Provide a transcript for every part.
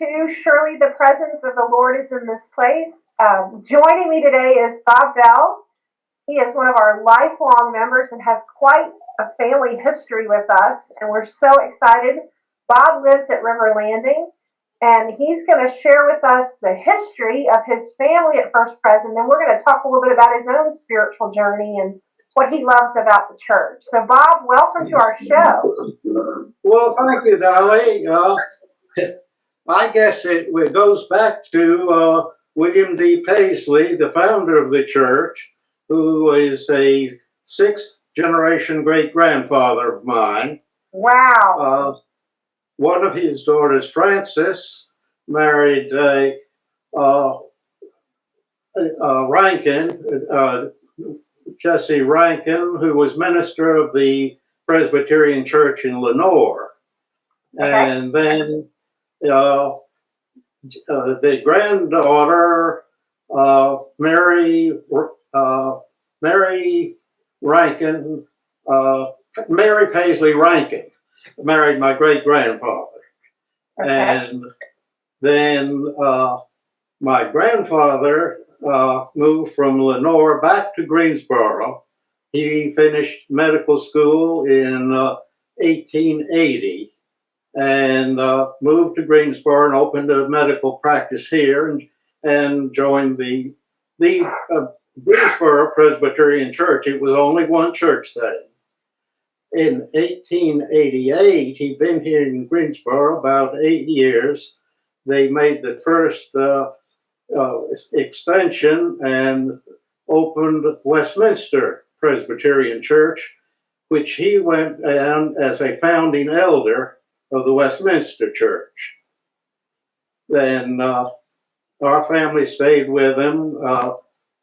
to Surely the Presence of the Lord is in this place. Joining me today is Bob Beall. He is one of our lifelong members and has quite a family history with us, and we're so excited. Bob lives at River Landing, and he's going to share with us the history of his family at First Pres, and then we're going to talk a little bit about his own spiritual journey and what he loves about the church. So, Bob, welcome to our show. Well, thank you, Dolly. I guess it goes back to William D. Paisley, the founder of the church, who is a sixth generation great-grandfather of mine. Wow. One of his daughters, Frances, married Rankin, Jesse Rankin, who was minister of the Presbyterian Church in Lenore. Okay. And then the granddaughter, Mary Rankin, Mary Paisley Rankin, married my great-grandfather. Okay. And then my grandfather moved from Lenore back to Greensboro. He finished medical school in 1880 and moved to Greensboro and opened a medical practice here and joined the Greensboro Presbyterian Church. It was only one church then. In 1888, he'd been here in Greensboro about 8 years. They made the first extension and opened Westminster Presbyterian Church, which he went on as a founding elder of the Westminster Church. Then our family stayed with him.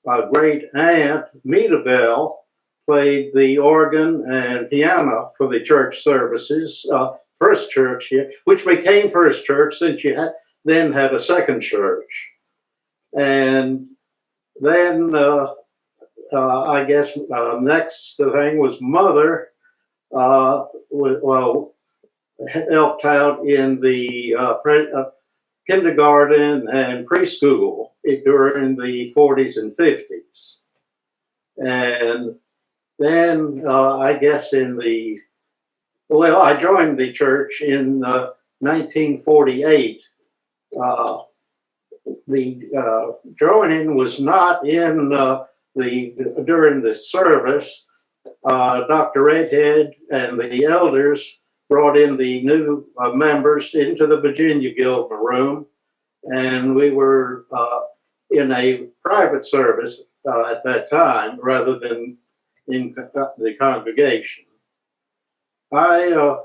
Our great aunt, Meta Bell, played the organ and piano for the church services. First church here, which became First Church since you then had a second church. And then I guess next thing was Mother, helped out in the kindergarten and preschool during the 40s and 50s. And then I guess I joined the church in 1948. The joining was not in during the service. Dr. Redhead and the elders brought in the new members into the Virginia Guildman room, and we were in a private service at that time rather than in the congregation. I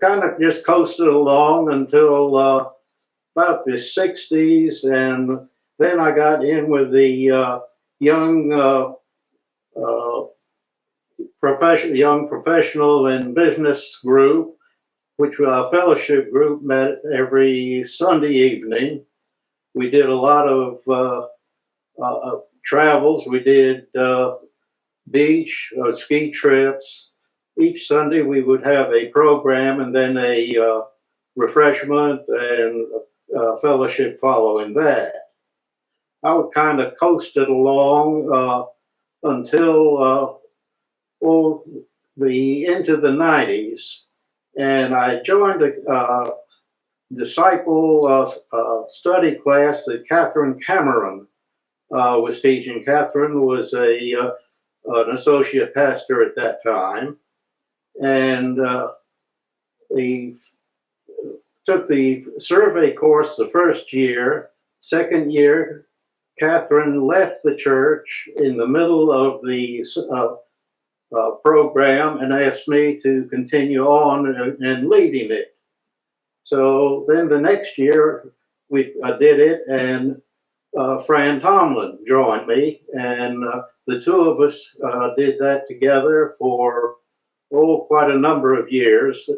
kind of just coasted along until about the 60s, and then I got in with the young professional and business group, which a fellowship group met every Sunday evening. We did a lot of travels. We did beach ski trips. Each Sunday we would have a program and then a refreshment and fellowship following that. I would kind of coasted along until into the 90s, and I joined a disciple study class that Catherine Cameron was teaching. Catherine was an associate pastor at that time, and he took the survey course the first year. Second year, Catherine left the church in the middle of the program and asked me to continue on and leading it. So then the next year we did it, and Fran Tomlin joined me, and the two of us did that together for quite a number of years.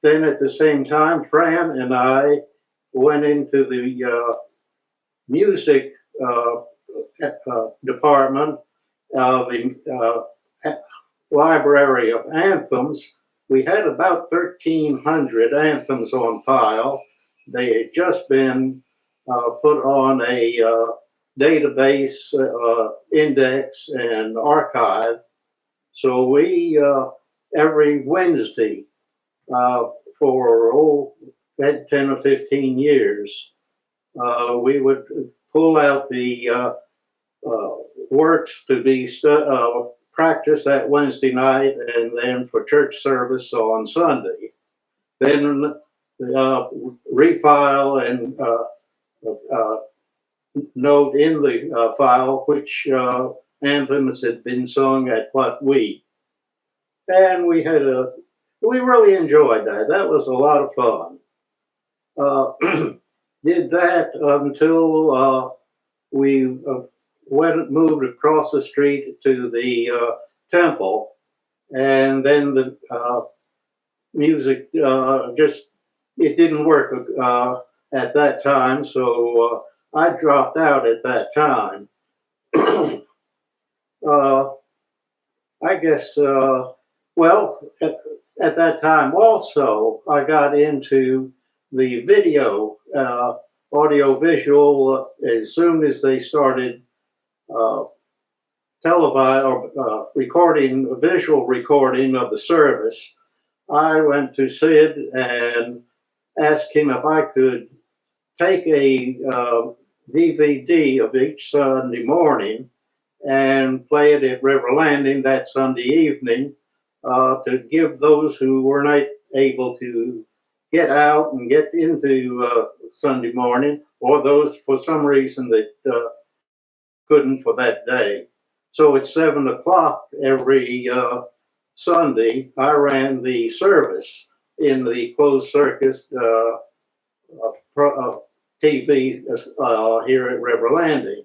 Then at the same time, Fran and I went into the music department, the Library of Anthems, we had about 1,300 anthems on file. They had just been put on a database, index, and archive. So we, every Wednesday, for 10 or 15 years, we would pull out the works to be practiced that Wednesday night and then for church service on Sunday. Then refile and note in the file which anthems had been sung at what week. And we really enjoyed that. That was a lot of fun. Did that until we moved across the street to the temple, and then the music it didn't work at that time, so I dropped out at that time. I guess, well, at that time also, I got into the video, audio visual, as soon as they started televised or recording, visual recording of the service. I went to Sid and asked him if I could take a DVD of each Sunday morning and play it at River Landing that Sunday evening to give those who were not able to get out and get into Sunday morning, or those for some reason that couldn't for that day. So at 7 o'clock every Sunday, I ran the service in the closed circuit TV here at River Landing,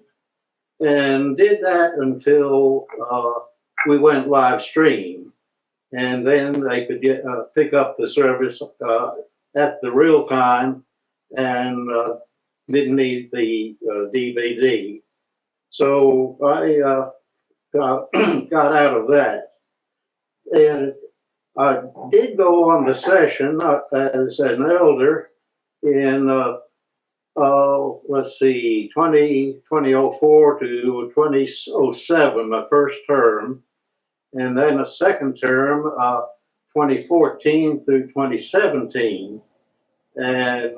and did that until we went live stream, and then they could pick up the service at the real time and didn't need the DVD. So I got out of that. And I did go on the session as an elder in, let's see, 2004 to 2007, my first term, and then a second term, 2014 through 2017, and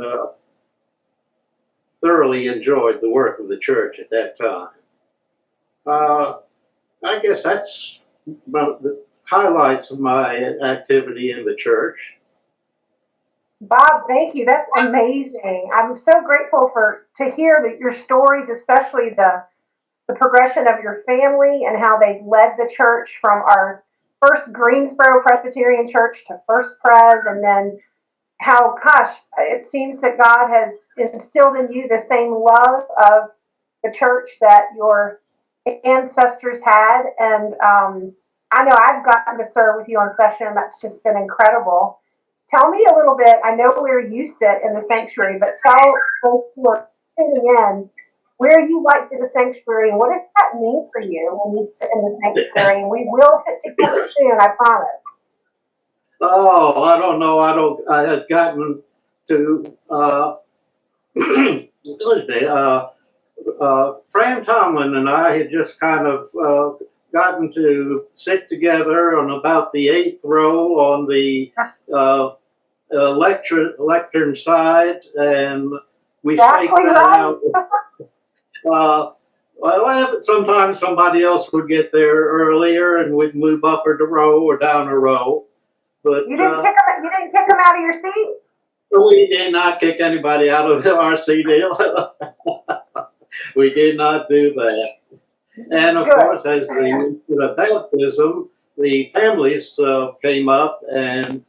thoroughly enjoyed the work of the church at that time. I guess that's the highlights of my activity in the church. Bob, thank you. That's amazing. I'm so grateful to hear that your stories, especially the progression of your family and how they've led the church from our first Greensboro Presbyterian Church to First Pres, and then how, gosh, it seems that God has instilled in you the same love of the church that your ancestors had. And I know I've gotten to serve with you on session. That's just been incredible. Tell me a little bit. I know where you sit in the sanctuary, but tell those who are tuning in where you like to the sanctuary and what does that mean for you when you sit in the sanctuary. And we will sit together soon, I promise. Oh, I don't know. I had gotten to Fran Tomlin and I had just kind of gotten to sit together on about the 8th row on the lectern side, and we Exactly staked that right. out. Well, sometimes somebody else would get there earlier, and we'd move up a row or down a row. But You didn't kick them out of your seat? we did not kick anybody out of our seat. We did not do that. And of Good. course, as the baptism, the families came up and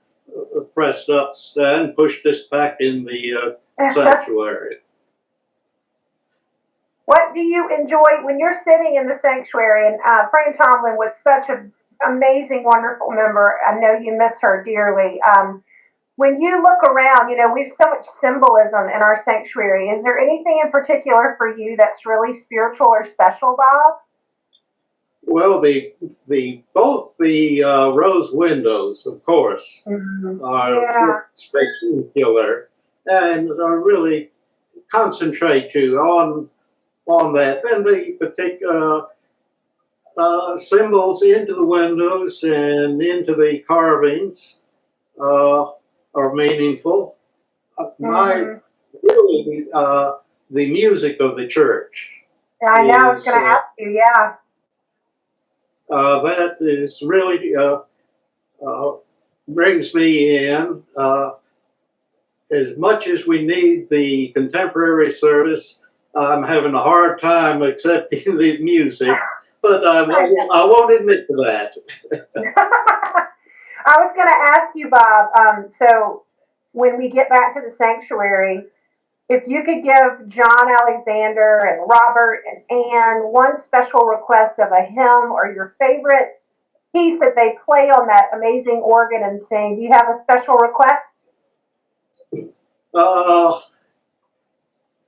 pressed up and pushed us back in the sanctuary. What do you enjoy when you're sitting in the sanctuary? And Fran Tomlin was such an amazing, wonderful member. I know you miss her dearly. When you look around, you know, we have so much symbolism in our sanctuary. Is there anything in particular for you that's really spiritual or special, Bob? Well, both the rose windows, of course, are Yeah. spectacular and really concentrate you on that, and the particular symbols into the windows and into the carvings are meaningful. My Hmm. really the music of the church I know. I was is going to ask you. Yeah. that is really uh, brings me in. As much as we need the contemporary service, I'm having a hard time accepting the music, but I won't admit to that. I was going to ask you, Bob. So when we get back to the sanctuary, if you could give John Alexander and Robert and Ann one special request of a hymn or your favorite piece that they play on that amazing organ and sing, do you have a special request? Uh,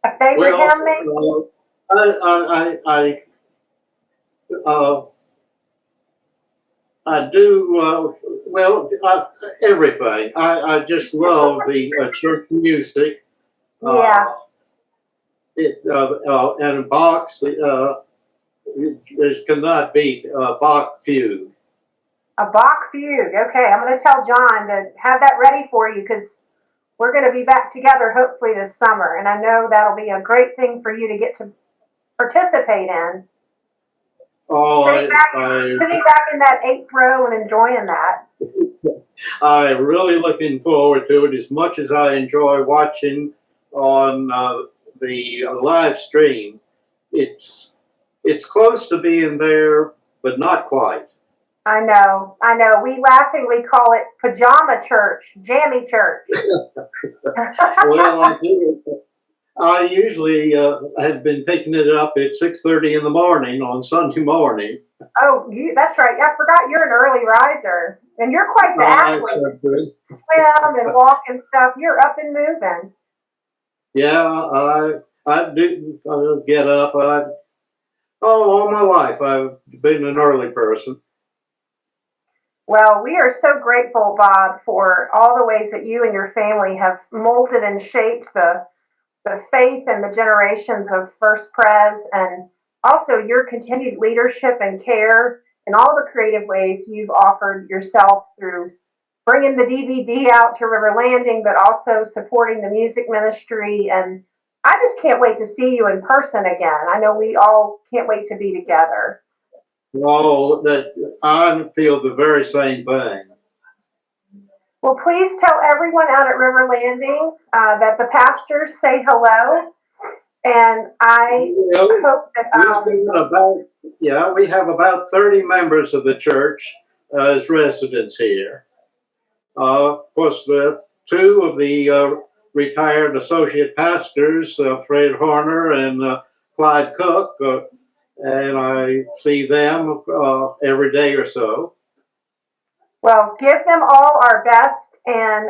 A favorite well, hymn, maybe? I uh, I do everything. I just love the church music. Yeah, Uh, and Bach's there cannot be Bach fugue. a Bach fugue. Okay, I'm going to tell John to have that ready for you because we're going to be back together hopefully this summer, and I know that'll be a great thing for you to get to participate in. Oh, Sitting back in that eighth row and enjoying that. I'm really looking forward to it as much as I enjoy watching on the live stream. It's it's close to being there, but not quite. I know, I know. We laughingly call it pajama church, jammy church. Well, I usually have been picking it up at 6:30 in the morning on Sunday morning. Oh, that's right. I forgot you're an early riser, and you're quite the I athlete. Swim and walk and stuff. You're up and moving. Yeah, I do get up. All my life I've been an early person. Well, we are so grateful, Bob, for all the ways that you and your family have molded and shaped the faith and the generations of First Pres, and also your continued leadership and care and all the creative ways you've offered yourself through bringing the DVD out to River Landing, but also supporting the music ministry. And I just can't wait to see you in person again. I know we all can't wait to be together. Oh, that I feel the very same thing. Well, please tell everyone out at River Landing that the pastors say hello. And I Well, hope that we've got about we have about 30 members of the church as residents here. Of course, the two of the retired associate pastors, Fred Horner and Clyde Cook, and I see them every day or so. well, give them all our best, and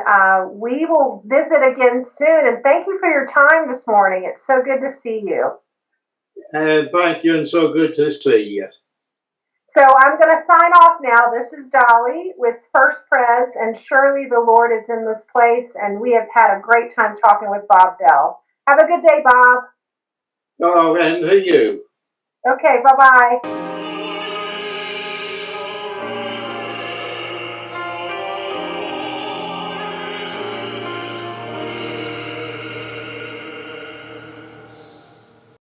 we will visit again soon. And thank you for your time this morning. It's so good to see you. And thank you, and so good to see you. So I'm going to sign off now. This is Dolly with First Pres, and surely the Lord is in this place. And we have had a great time talking with Bob Beall. Have a good day, Bob. Oh, and to you. Okay, bye bye.